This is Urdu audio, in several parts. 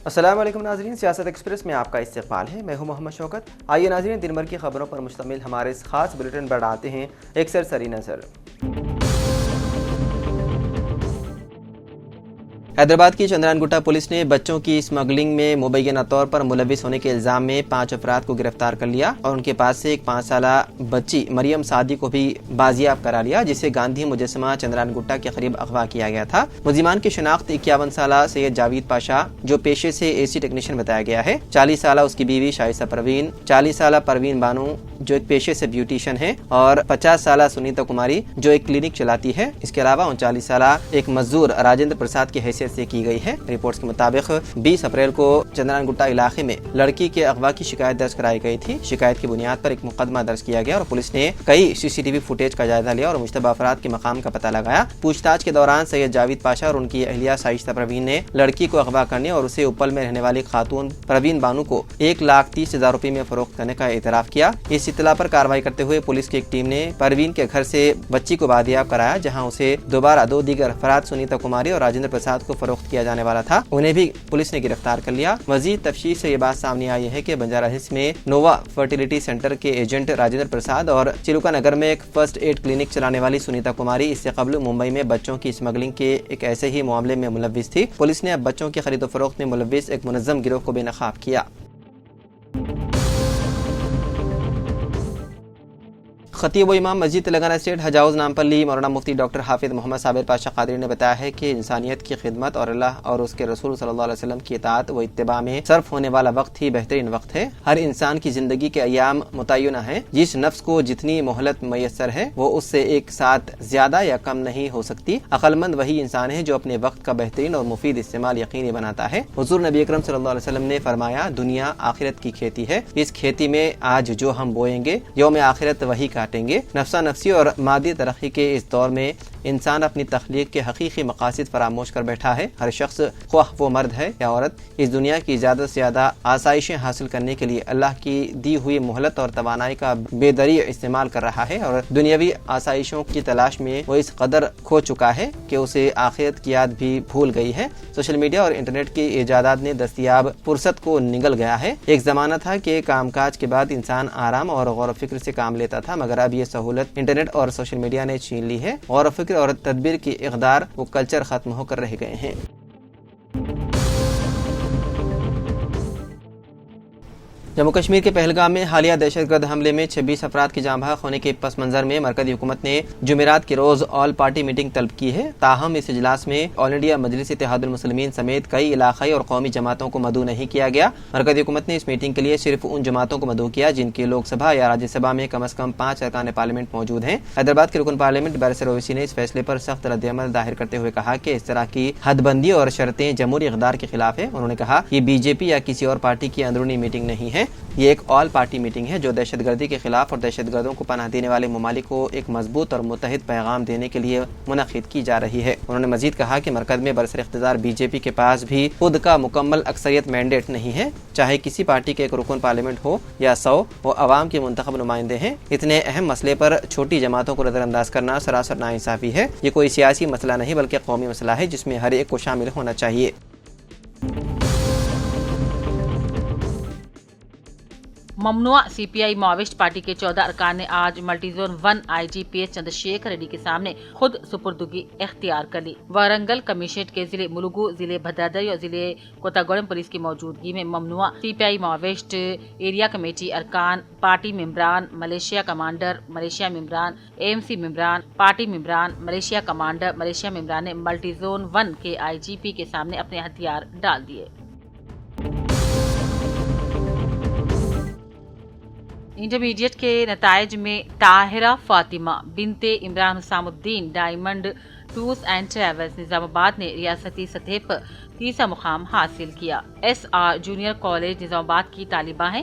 السلام علیکم ناظرین، سیاست ایکسپریس میں آپ کا استقبال ہے۔ میں ہوں محمد شوکت۔ آئیے ناظرین، دن بھر کی خبروں پر مشتمل ہمارے اس خاص بلیٹن پر ڈالتے ہیں ایک سرسری نظر۔ حیدرآباد کی چندران گٹا پولیس نے بچوں کی اسمگلنگ میں مبینہ طور پر ملوث ہونے کے الزام میں 5 افراد کو گرفتار کر لیا اور ان کے پاس سے ایک 5 سالہ بچی مریم سعدی کو بھی بازیاب کرا لیا، جسے گاندھی مجسمہ چندران گٹا کے قریب اغوا کیا گیا تھا۔ ملزمان کی شناخت 51 سالہ سید جاوید پاشا، جو پیشے سے اے سی ٹیکنیشین بتایا گیا ہے، 40 سالہ اس کی بیوی شائستہ پروین، 40 سالہ پروین بانو جو ایک پیشے سے بیوٹیشین ہے، اور 50 سالہ سنیتا کماری جو ایک کلینک چلاتی ہے۔ اس کے علاوہ 39 سالہ ایک مزدور راجندر پرساد کی حیثیت سے کی گئی ہے۔ رپورٹس کے مطابق 20 اپریل کو چندران گٹا علاقے میں لڑکی کے اغوا کی شکایت درج کرائی گئی تھی۔ شکایت کی بنیاد پر ایک مقدمہ درج کیا گیا اور پولیس نے کئی CCTV فوٹیج کا جائزہ لیا اور مشتبہ افراد کے مقام کا پتہ لگایا۔ پوچھ تاچھ کے دوران سید جاوید پاشا اور ان کی اہلیہ شائستہ پروین نے لڑکی کو اغوا کرنے اور اسے اپل میں رہنے والی خاتون پروین بانو کو 1,30,000 روپے میں فروخت کرنے کا اعتراف کیا۔ اس اطلاع پر کارروائی کرتے ہوئے پولیس کی ایک ٹیم نے پروین کے گھر سے بچی کو بازیاب کرایا، جہاں اسے دوبارہ 2 دیگر افراد سنیتا کماری اور راجندر پرساد کو فروخت کیا جانے والا تھا، انہیں بھی پولیس نے گرفتار کر لیا۔ مزید تفتیش سے یہ بات سامنے آئی ہے کہ بنجارہ ہلز میں نووا فرٹیلیٹی سینٹر کے ایجنٹ راجندر پرساد اور چلوکا نگر میں ایک فرسٹ ایڈ کلینک چلانے والی سنیتا کماری اس سے قبل ممبئی میں بچوں کی اسمگلنگ کے ایک ایسے ہی معاملے میں ملوث تھی۔ پولیس نے اب بچوں کی خرید و فروخت میں ملوث ایک منظم گروہ کو بے نقاب کیا۔ خطیب و امام مسجد تلنگانہ اسٹیٹ حج ہاؤس نامپلی مولانا مفتی ڈاکٹر حافظ محمد صابر پاشا قادری نے بتایا ہے کہ انسانیت کی خدمت اور اللہ اور اس کے رسول صلی اللہ علیہ وسلم کی اطاعت و اتباع میں صرف ہونے والا وقت ہی بہترین وقت ہے۔ ہر انسان کی زندگی کے ایام متعینہ ہیں، جس نفس کو جتنی مہلت میسر ہے وہ اس سے ایک ساتھ زیادہ یا کم نہیں ہو سکتی۔ عقل مند وہی انسان ہے جو اپنے وقت کا بہترین اور مفید استعمال یقینی بناتا ہے۔ حضور نبی اکرم صلی اللہ علیہ وسلم نے فرمایا، دنیا آخرت کی کھیتی ہے، اس کھیتی میں آج جو ہم بوئیں گے یوم آخرت وہی کاٹیں گے۔ نفسا نفسی اور مادی ترقی کے اس دور میں انسان اپنی تخلیق کے حقیقی مقاصد فراموش کر بیٹھا ہے۔ ہر شخص، خواہ وہ مرد ہے یا عورت، اس دنیا کی زیادہ سے زیادہ آسائشیں حاصل کرنے کے لیے اللہ کی دی ہوئی مہلت اور توانائی کا بے دریغ استعمال کر رہا ہے، اور دنیاوی آسائشوں کی تلاش میں وہ اس قدر کھو چکا ہے کہ اسے آخرت کی یاد بھی بھول گئی ہے۔ سوشل میڈیا اور انٹرنیٹ کی ایجادات نے دستیاب فرصت کو نگل گیا ہے۔ ایک زمانہ تھا کہ کام کاج کے بعد انسان آرام اور غور و فکر سے کام لیتا تھا، مگر اب یہ سہولت انٹرنیٹ اور سوشل میڈیا نے چھین لی ہے۔ غور و فکر اور تدبیر کی اقدار وہ کلچر ختم ہو کر رہ گئے ہیں۔ جموں کشمیر کے پہلگام میں حالیہ دہشت گرد حملے میں 26 افراد کی جاں بحق ہونے کے پس منظر میں مرکزی حکومت نے جمعرات کے روز آل پارٹی میٹنگ طلب کی ہے۔ تاہم اس اجلاس میں آل انڈیا مجلس اتحاد المسلمین سمیت کئی علاقائی اور قومی جماعتوں کو مدعو نہیں کیا گیا۔ مرکزی حکومت نے اس میٹنگ کے لیے صرف ان جماعتوں کو مدعو کیا جن کے لوک سبھا یا راجیہ سبھا میں کم از کم 5 ارکان پارلیمنٹ موجود ہیں۔ حیدرآباد کے رکن پارلیمنٹ بیرسٹر اویسی نے اس فیصلے پر سخت رد عمل ظاہر کرتے ہوئے کہا کہ اس طرح کی حد بندی اور شرطیں جمہوری اقدار کے خلاف ہے۔ انہوں نے کہا یہ BJP یا کسی اور پارٹی کی اندرونی میٹنگ نہیں ہے، یہ ایک آل پارٹی میٹنگ ہے جو دہشت گردی کے خلاف اور دہشت گردوں کو پناہ دینے والے ممالک کو ایک مضبوط اور متحد پیغام دینے کے لیے منعقد کی جا رہی ہے۔ انہوں نے مزید کہا کہ مرکز میں برسر اقتدار BJP کے پاس بھی خود کا مکمل اکثریت مینڈیٹ نہیں ہے، چاہے کسی پارٹی کے ایک رکن پارلیمنٹ ہو یا 100، وہ عوام کے منتخب نمائندے ہیں۔ اتنے اہم مسئلے پر چھوٹی جماعتوں کو نظر انداز کرنا سراسر ناانصافی ہے۔ یہ کوئی سیاسی مسئلہ نہیں بلکہ قومی مسئلہ ہے جس میں ہر ایک کو شامل ہونا چاہیے۔ ممنوع CPI ماویسٹ پارٹی کے 14 ارکان نے آج multi zone 1 IGPS Chandrashekhar Reddy کے سامنے خود سپردگی اختیار کر لی۔ وارنگل کمشنریٹ کے ضلع ملگو، ضلع بھدردری اور ضلع کوتاگوڑم پولیس کی موجودگی میں ممنوع CPI ماویسٹ ایریا کمیٹی ارکان، پارٹی ممبران، ملیشیا کمانڈر، ملیشیا ممبران، AMC ممبران، پارٹی ممبران، ملیشیا کمانڈر، ملیشیا ممبران نے ملٹی زون 1 کے IGP کے سامنے اپنے ہتھیار ڈال دیے۔ انٹرمیڈیٹ کے نتائج میں طاہرہ فاطمہ بنت عمران حسام الدین ڈائمنڈ ٹورز اینڈ ٹریولز نظام آباد نے ریاستی سطح پر تیسرا مقام حاصل کیا۔ SR جونیئر کالج نظام آباد کی طالبہ ہیں۔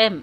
M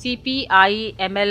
CPI-ML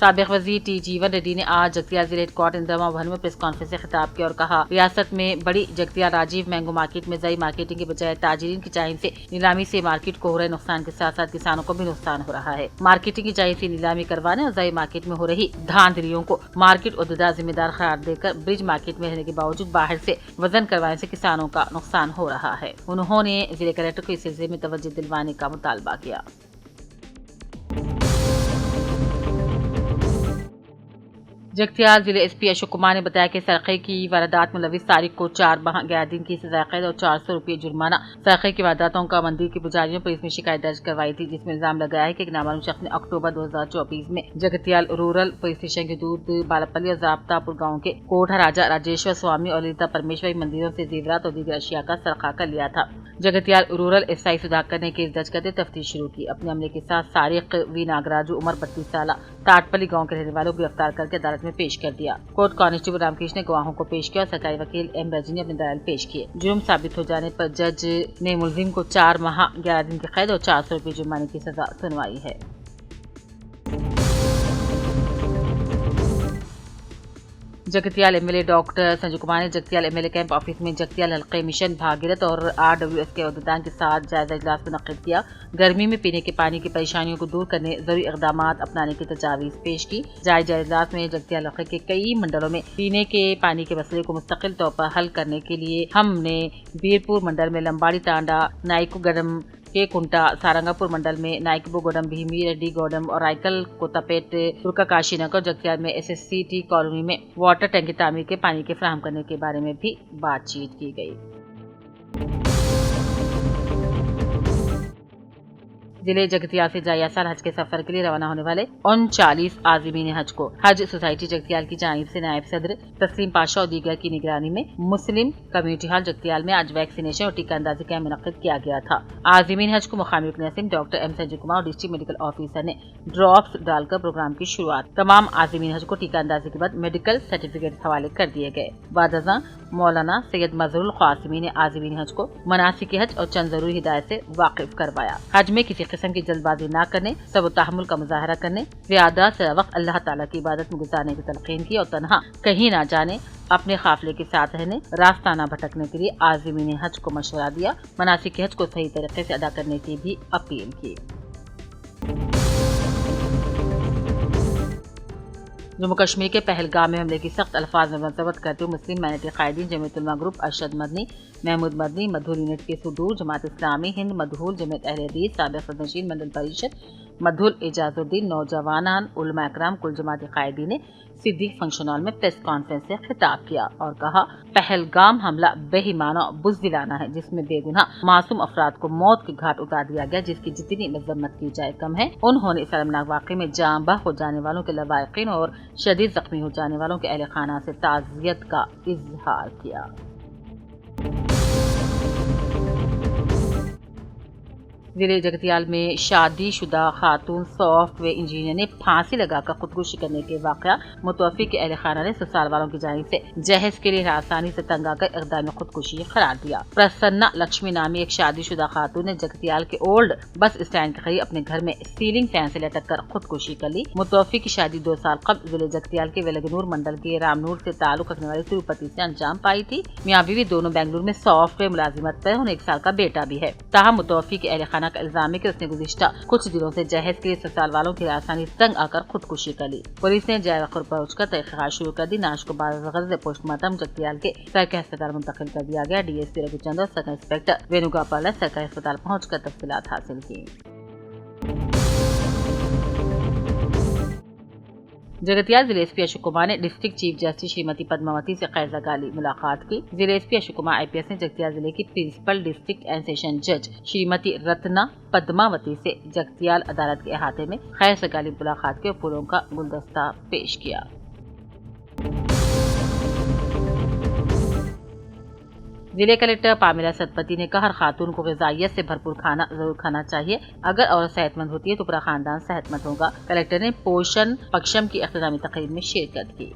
سابق وزیر ٹی جیون ریڈی نے آج جگتیال ضلع ہیڈ کوارٹر اندرما بھون میں پریس کانفرنس سے خطاب کیا اور کہا ریاست میں بڑی جگتیال راجیو مینگو مارکیٹ میں زئی مارکیٹنگ کے بجائے تاجرین کی جانب سے نیلامی سے مارکیٹ کو ہو رہے نقصان کے ساتھ ساتھ کسانوں کو بھی نقصان ہو رہا ہے۔ مارکیٹنگ کی جانب سے نیلامی کروانے اور زئی مارکیٹ میں ہو رہی دھاندلیوں کو مارکیٹ عہدیدار ذمہ دار قرار دے کر برج مارکیٹ میں رہنے کے باوجود باہر سے وزن کروانے سے کسانوں کا نقصان ہو رہا ہے۔ انہوں نے ضلع کلکٹر کو اس سلسلے میں توجہ دلوانے کا مطالبہ کیا۔ جگتیال ضلع ایس پی اشوک کمار نے بتایا کہ سرقے کی واردات ملوث تاریخ کو 4 ماہ 11 دن کی سزائے قید اور 400 روپے جرمانہ سرقے کی وارداتوں کا مندر کے پجاریوں پر اس میں شکایت درج کروائی تھی، جس میں الزام لگایا ہے کہ ایک نامعلوم شخص نے اکتوبر 2024 میں جگتیال رورل پولیس اسٹیشن کے حدود بالپلی اور ضابطہ پور گاؤں کے کوٹھا راجا راجیشور سوامی اور للتا پرمیشوری مندروں سے زیورات اور دیگر اشیاء کا سرقہ کر لیا تھا۔ Jagtial rural S I Sudhakar نے کیس درج کرتے تفتیش شروع کی۔ اپنے عملے کے ساتھ سارق وی ناگراجو عمر 32 سالہ ٹاٹپلی گاؤں کے رہنے والوں کو گرفتار کر کے عدالت میں پیش کر دیا۔ کورٹ کانسٹیبل رام کرشن نے گواہوں کو پیش کیا اور سرکاری وکیل ایم رجنی نے اپنے دلائل پیش کیے۔ جرم ثابت ہو جانے پر جج نے ملزم کو 4 ماہ 11 دن کی قید اور 400 روپے جرمانے کی سزا سنوائی ہے۔ Jagtial M L A doctor Sanjay Kumar نے Jagtial M L A camp office میں جگتیال حلقے مشن بھاگیرتھ اور RWS کے عہدیداروں کے ساتھ جائزہ اجلاس منعقد کیا۔ گرمی میں پینے کے پانی کی پریشانیوں کو دور کرنے ضروری اقدامات اپنانے کی تجاویز پیش کی۔ جائزہ اجلاس میں جگتیال حلقے کے کئی منڈلوں میں پینے کے پانی کے مسئلے کو مستقل طور پر حل کرنے کے لیے ہم نے بیرپور منڈل میں لمباڑی تانڈا نائکو گڈم کے کنٹا، سارنگاپور منڈل میں نائکبو گوڈم بھیمی ریڈی گوڈم اور رائکل کوتاپیٹ ترکا کاشی نگر جگتیال میں SSCT کالونی میں واٹر ٹینک کی تعمیر کے پانی کے فراہم کرنے کے بارے میں بھی بات چیت کی گئی۔ ضلع جگتیال سے جائیہ سال حج کے سفر کے لیے روانہ ہونے والے 39 عازمین حج کو حج سوسائٹی جگتیال کی جانب سے نائب صدر تسلیم پاشا اور دیگر کی نگرانی میں مسلم کمیونٹی ہال جگتیال میں آج ویکسینیشن اور ٹیکہ اندازی کیمپ منعقد کیا گیا تھا۔ عازمین حج کو مقامی رکن اسمبلی ڈاکٹر ایم سنجے کمار اور ڈسٹرکٹ میڈیکل آفیسر نے ڈراپس ڈال کر پروگرام کی شروعات۔ تمام عازمین حج کو ٹیکہ اندازی کے بعد میڈیکل سرٹیفکیٹ حوالے کر دیے گئے۔ بعد ازاں مولانا سید مظہر القاسمی نے عازمین حج کو مناسک حج اور چند ضروری ہدایت سے واقف کروایا۔ حج میں کسی قسم کی جلد بازی نہ کرنے، صبر و تحمل کا مظاہرہ کرنے، زیادہ سے وقت اللہ تعالیٰ کی عبادت میں گزارنے کی تلقین کی اور تنہا کہیں نہ جانے، اپنے قافلے کے ساتھ رہنے، راستہ نہ بھٹکنے کے لیے عازمین حج کو مشورہ دیا۔ مناسک حج کو صحیح طریقے سے ادا کرنے کی بھی اپیل کی۔ جموں کشمیر کے پہلگام میں حملے کی سخت الفاظ میں مذمت کرتے ہوئے مسلم مائنرٹی قائدین جمعیت علماء گروپ ارشد مدنی، محمود مدنی، مدھول یونٹ کے صدور، جماعت اسلامی ہند مدھول، جمعیت اہل حدیث، سابق صدرنشین منڈل پریشد مدھول اعجاز الدین، نوجوانان علماء اکرام، کل جماعتی قائدین نے صدیق فنکشن ہال میں پریس کانفرنس سے خطاب کیا اور کہا پہلگام حملہ بے ایمانہ اور بزدلانہ ہے، جس میں بے گناہ معصوم افراد کو موت کے گھاٹ اتار دیا گیا، جس کی جتنی مذمت کی جائے کم ہے۔ انہوں نے اس المناک واقعے میں جاں بحق ہو جانے والوں کے لواحقین اور شدید زخمی ہو جانے والوں کے اہل خانہ سے تعزیت کا اظہار کیا۔ ضلع جگتیال میں شادی شدہ خاتون سافٹ ویئر انجینئر نے پھانسی لگا کر خودکشی کرنے کے واقعہ متوفی کے اہل خانہ نے سسرال والوں کی جانب سے جہیز کے لیے آسانی سے تنگ آ کر اقدام خودکشی قرار دیا۔ پرسنا لکشمی نامی ایک شادی شدہ خاتون نے جگتیال کے اولڈ بس اسٹینڈ کے قریب اپنے گھر میں سیلنگ فین سے لٹک کر خودکشی کر لی۔ متوفی کی شادی 2 سال قبل ضلع جگتیال کے ویلگنور منڈل کے رام نور سے تعلق رکھنے والی تروپتی سے انجام پائی تھی۔ میاں بیوی دونوں بنگلور میں سافٹ ویئر ملازمت پر، انہیں 1 سال کا بیٹا بھی ہے۔ تاہم متوفی کے اہل خانہ کا الزام ہے کہ اس نے گزشتہ کچھ دنوں سے جہیز کے لیے سسرال والوں کی آسانی تنگ آ کر خودکشی کر لی۔ پولیس نے جائے وقت پہنچ کر تحقیقات شروع کر دی۔ نعش کو بعد غرض پوسٹ مارٹم جگتیال کے سرکاری ہسپتال منتقل کر دیا گیا۔ DSP رگو چندر اور سرکاری انسپکٹر وینوگوپال نے سرکاری ہسپتال پہنچ کر تفصیلات حاصل کی۔ جگتیال ضلع ایس پی اشوک کمار نے district chief justice Shrimati Padmavathi سے خیر زگالی ملاقات کی۔ ضلع S P Ashok Kumar IPS نے جگتیال ضلع کی پرنسپل ڈسٹرکٹ اینڈ سیشن جج شریمتی رتنا پدماوتی سے جگتیال عدالت کے احاطے میں خیر زگالی ملاقات کے پھولوں کا گلدستہ پیش کیا۔ ضلع کلکٹر پامیلا ستپتی نے کہا ہر خاتون کو غذائیت سے بھرپور کھانا ضرور کھانا چاہیے، اگر عورت صحت مند ہوتی ہے تو پورا خاندان صحت مند ہوگا۔ کلکٹر نے پوشن پکشم کی اختتامی تقریب میں شرکت کی۔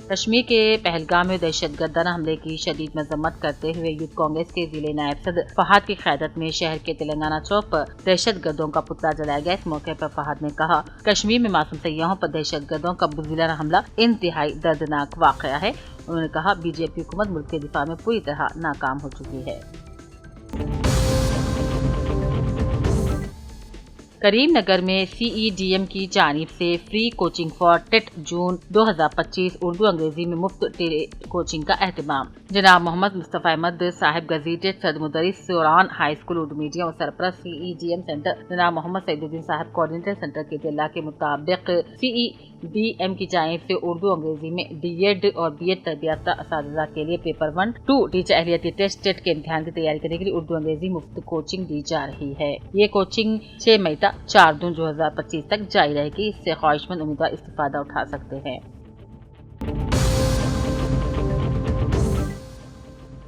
کشمیر کے پہلگام میں دہشت گردانہ حملے کی شدید مذمت کرتے ہوئے یوتھ کانگریس کے ضلع نائب صدر فہد کی قیادت میں شہر کے تلنگانہ چوک پر دہشت گردوں کا پتلا جلایا گیا۔ اس موقع پر فہد نے کہا، کشمیر میں معصوم سیاحوں پر دہشت گردوں کا بزدلانہ حملہ انتہائی دردناک واقعہ ہے۔ انہوں نے کہا، بی جے پی حکومت ملک کے دفاع میں پوری طرح ناکام ہو چکی ہے۔ کریم نگر میں سی ای ڈی ایم کی جانب سے فری کوچنگ فار ٹیٹ جون 2025 اردو انگریزی میں مفت کوچنگ کا اہتمام۔ جناب محمد مصطفی احمد صاحب گزیٹڈ صدر مدرس سوران ہائی اسکول اردو میڈیم اور سرپرست سی ای ڈی ایم سینٹر جناب محمد سعید الدین صاحب کوآرڈینیٹر سینٹر کے اطلاع کے مطابق سی ای ڈی ایم کی جانب سے اردو انگریزی میں ڈی ایڈ اور بی ایڈ تربیت یافتہ اساتذہ کے لیے پیپر 1-2 ٹیچر اہلیتی ٹیسٹ ٹیٹ کے امتحان کی تیاری کرنے کے لیے اردو انگریزی مفت کوچنگ دی جا رہی ہے۔ یہ کوچنگ 6 مئی تا 4 جون 2025 تک جاری رہے گی۔ اس سے خواہش مند امیدوار استفادہ اٹھا سکتے ہیں۔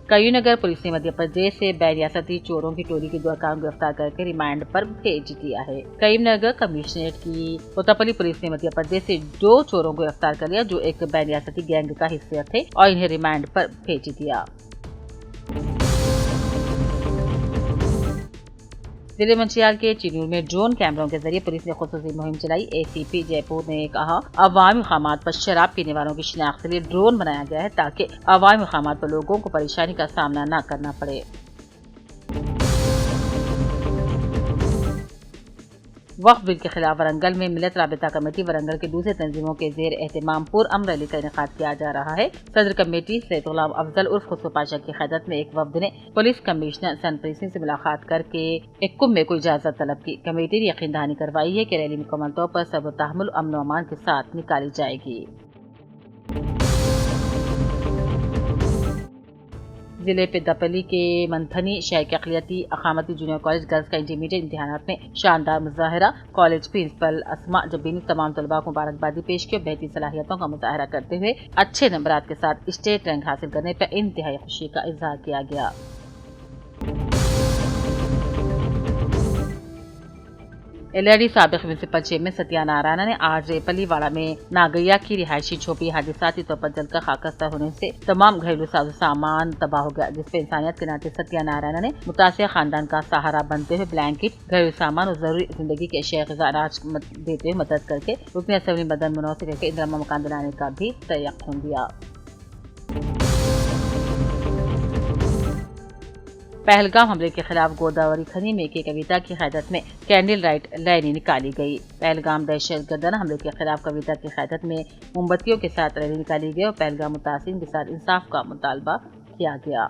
کریم نگر پولیس نے مدھیہ پردیش سے بین ریاستی چوروں کی ٹولی کے 2 ارکان کو گرفتار کر کے ریمانڈ پر بھیج دیا ہے۔ کریم نگر کمشنریٹ کی کوتاپلی پولیس نے مدھیہ پردیش سے 2 چوروں کو گرفتار کر لیا جو ایک بین ریاستی گینگ کا حصہ تھے اور انہیں ریمانڈ پر بھیج دیا۔ ضلع منچیال کے چینور میں ڈرون کیمروں کے ذریعے پولیس نے خصوصی مہم چلائی۔ اے سی پی جے پور نے کہا، عوامی مقامات پر شراب پینے والوں کی شناخت کے لیے ڈرون بنایا گیا ہے تاکہ عوامی مقامات پر لوگوں کو پریشانی کا سامنا نہ کرنا پڑے۔ وقف بل کے خلاف ورنگل میں ملت رابطہ کمیٹی ورنگل کے دوسرے تنظیموں کے زیر اہتمام پرامن ریلی کا انعقاد کیا جا رہا ہے۔ صدر کمیٹی سید غلام افضل عرف خسرو پاشا کی قیادت میں ایک وفد نے پولیس کمشنر سنپریت سنگھ سے ملاقات کر کے ایکم میں کوئی اجازت طلب کی۔ کمیٹی نے یقین دہانی کروائی ہے کہ ریلی مکمل طور پر صبر و تحمل، امن و امان کے ساتھ نکالی جائے گی۔ ضلع پیداپلی کے منتھنی شہر کے اقلیتی اقامتی جونیئر کالج گرلز کا انٹرمیڈیٹ امتحانات میں شاندار مظاہرہ۔ کالج پرنسپل اسما جبی نے تمام طلباء کو مبارکبادی پیش کی اور بہترین صلاحیتوں کا مظاہرہ کرتے ہوئے اچھے نمبرات کے ساتھ اسٹیٹ رینک حاصل کرنے پر انتہائی خوشی کا اظہار کیا گیا۔ ایل آئی ڈی سابق میونسپل چیئرمین ستیہ نارائنا نے آج پلی واڑہ میں ناگیا کی رہائشی جھوپڑی حادثاتی طور پر جل کر خاکستر ہونے سے تمام گھریلو ساز و سامان تباہ ہو گیا، جس پہ انسانیت کے ناطے ستیہ نارائنا نے متاثرہ خاندان کا سہارا بنتے ہوئے بلینکٹ، گھریلو سامان اور ضروری زندگی کے اشیاء غذا اناج دیتے ہوئے مدد کر کے رکن اسمبلی مدن منور سے کر کے اندرا مکان دلانے کا بھی تیقن دیا۔ پہلگام حملے کے خلاف گوداوری کھنی میں کے کویتا کی قیادت میں کینڈل لائٹ ریلی نکالی گئی۔ پہلگام دہشت گردانہ حملے کے خلاف کویتا کی قیادت میں موم بتیوں کے ساتھ ریلی نکالی گئی اور پہلگام متاثرین کے ساتھ انصاف کا مطالبہ کیا گیا۔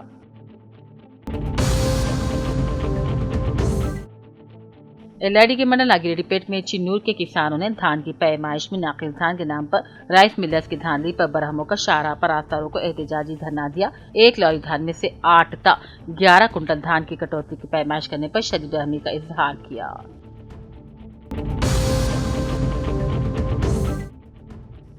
ایل آئی ڈی کے منڈل ناگیریڈی پیٹ میں چنور کے کسانوں نے دھان کی پیمائش میں ناقص دھان کے نام پر رائس ملرز کی دھاندلی پر برہموں کا شاہراہ پر راستہ روکو احتجاجی دھرنا دیا۔ 1 لوری دھان میں سے 8 تا 11 کنٹل دھان کی کٹوتی کی پیمائش کرنے پر شدید برہمی کا اظہار کیا۔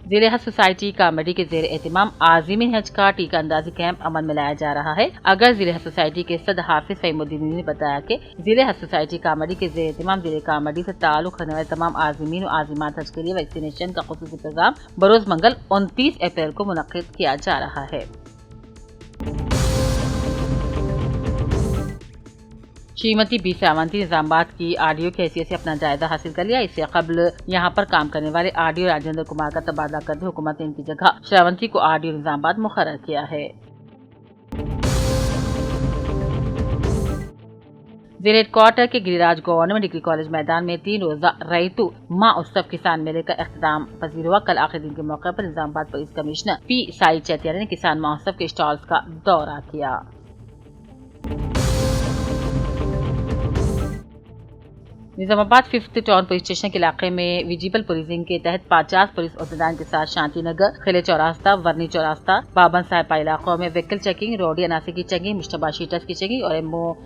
ضلع حج سوسائٹی کامڈی کے زیر اہتمام عازمین حج کا ٹیکہ اندازی کیمپ عمل میں لایا جا رہا ہے۔ اگر ضلع حج سوسائٹی کے صدر حافظ فہیم الدین نے بتایا کہ ضلع حج سوسائٹی کامڈی کے زیر اہتمام ضلع کامڈی سے تعلق رکھنے والے تمام عازمین و عازمات حج کے لیے ویکسینیشن کا خصوصی پروگرام بروز منگل 29 اپریل کو منعقد کیا جا رہا ہے۔ شریمتی بی ساونتی نظام آباد کی آرڈیو کی حیثیت سے اپنا جائزہ حاصل کر لیا۔ اس سے قبل یہاں پر کام کرنے والے آرڈیو راجندر کمار کا تبادلہ کرتے حکومت نے ان کی جگہ شراونتی کو آرڈیو نظام آباد مقرر کیا ہے۔ ضلع ہیڈ کوارٹر کے گری راج گورنمنٹ ڈگری کالج میدان میں 3 روزہ ریتو مہوتسو کسان میلے کا اختتام پذیر ہوا۔ کل آخری دن کے موقع پر نظام آباد پولیس کمشنر پی سائی چیتیہ نے کسان مہوتسو کے اسٹالز کا دورہ کیا۔ نظام آباد 5th ٹاؤن پولیس اسٹیشن کے علاقے میں ویجیبل پولیسنگ کے تحت 50 پولیس عہدیداران کے ساتھ شانتی نگر، خلے چوراستہ، ورنی چوراستہ، بابن صاحبہ علاقوں میں وہیکل چیکنگ، روڈی عناصر کی چیکنگ، مشتبہ شیٹرز کی چیکنگ اور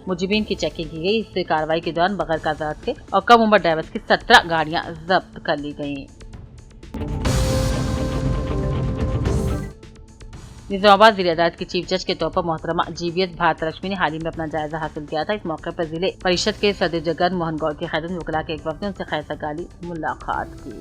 مجرمین کی چیکنگ کی گئی۔ اس کارروائی کے دوران بغیر کاغذات کے اور کم عمر ڈرائیورز کی 17 گاڑیاں ضبط کر لی گئیں۔ نظام آباد ضلع عدالت کی چیف جج کے طور پر محترمہ جی وی ایس بھارت لکشمی نے حال ہی میں اپنا جائزہ حاصل کیا تھا۔ اس موقع پر ضلع پریشد کے صدر جگن موہن گوڑ کی قیادت میں وکلاء کے ایک وفد نے ان سے خیر سگالی ملاقات کی۔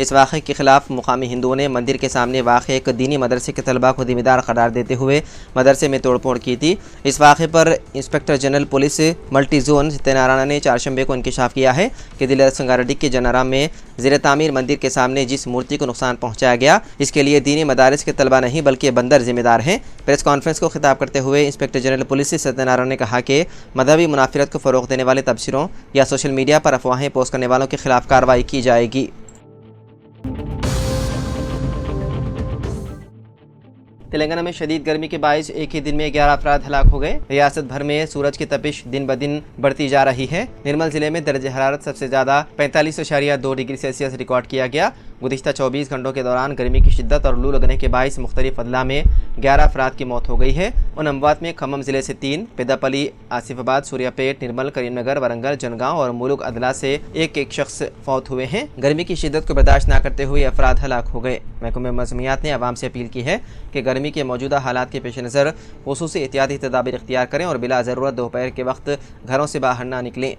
اس واقعے کے خلاف مقامی ہندوؤں نے مندر کے سامنے واقع ایک دینی مدرسے کے طلباء کو ذمہ دار قرار دیتے ہوئے مدرسے میں توڑ پھوڑ کی تھی۔ اس واقعے پر inspector general police multi zone Satya Narayan نے چہارشنبے کو انکشاف کیا ہے کہ ضلع سنگاریڈی کے جنارام میں زیر تعمیر مندر کے سامنے جس مورتی کو نقصان پہنچایا گیا اس کے لیے دینی مدارس کے طلباء نہیں بلکہ بندر ذمہ دار ہیں۔ پریس کانفرنس کو خطاب کرتے ہوئے انسپکٹر جنرل پولیس ستیہ نارائن نے کہا کہ مذہبی منافرت کو فروغ دینے والے تبصروں یا سوشل میڈیا پر افواہیں پوسٹ کرنے والوں کے خلاف کارروائی کی جائے گی۔ تلنگانہ میں شدید گرمی کے باعث ایک ہی دن میں 11 افراد ہلاک ہو گئے۔ ریاست بھر میں سورج کی تپش دن بدن بڑھتی جا رہی ہے۔ نرمل ضلع میں درجہ حرارت سب سے زیادہ 45.2 ڈگری سیلسیس ریکارڈ کیا گیا۔ گزشتہ 24 گھنٹوں کے دوران گرمی کی شدت اور لو لگنے کے باعث مختلف اضلاع میں 11 افراد کی موت ہو گئی ہے۔ ان اموات میں کھمم ضلع سے 3، پیداپلی، آصف آباد، سوریہ پیٹ، نرمل، کریم نگر، ورنگل، جنگاؤں اور ملک اضلاع سے ایک ایک شخص فوت ہوئے ہیں۔ گرمی کی شدت کو برداشت نہ کرتے ہوئے افراد ہلاک ہو گئے۔ محکمہ موسمیات نے عوام سے اپیل کی ہے کہ گرمی کے موجودہ حالات کے پیش نظر خصوصی احتیاطی تدابیر اختیار کریں اور بلا ضرورت دوپہر کے وقت گھروں سے باہر نہ نکلیں۔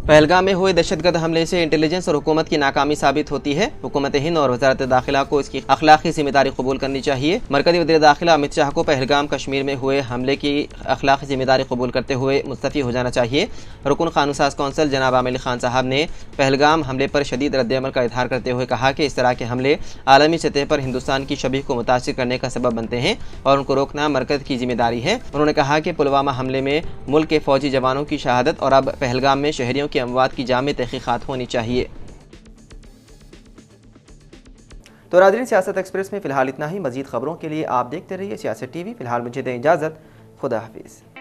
پہلگام میں ہوئے دہشت گرد حملے سے انٹیلیجنس اور حکومت کی ناکامی ثابت ہوتی ہے۔ حکومت ہند اور وزارت داخلہ کو اس کی اخلاقی ذمہ داری قبول کرنی چاہیے۔ مرکزی وزیر داخلہ امت شاہ کو پہلگام کشمیر میں ہوئے حملے کی اخلاقی ذمہ داری قبول کرتے ہوئے مستعفی ہو جانا چاہیے۔ رکن قانون ساز کونسل جناب عامر علی خان صاحب نے پہلگام حملے پر شدید رد عمل کا اظہار کرتے ہوئے کہا کہ اس طرح کے حملے عالمی سطح پر ہندوستان کی شبیہ کو متاثر کرنے کا سبب بنتے ہیں اور ان کو روکنا مرکز کی ذمہ داری ہے۔ انہوں نے کہا کہ پلوامہ حملے میں ملک کے فوجی جوانوں کی شہادت اور اب پہلگام میں شہریوں کی اموات کی جامع تحقیقات ہونی چاہیے۔ تو ناظرین، سیاست ایکسپریس میں فی الحال اتنا ہی۔ مزید خبروں کے لیے آپ دیکھتے رہیے سیاست ٹی وی۔ فی الحال مجھے دیں اجازت، خدا حافظ۔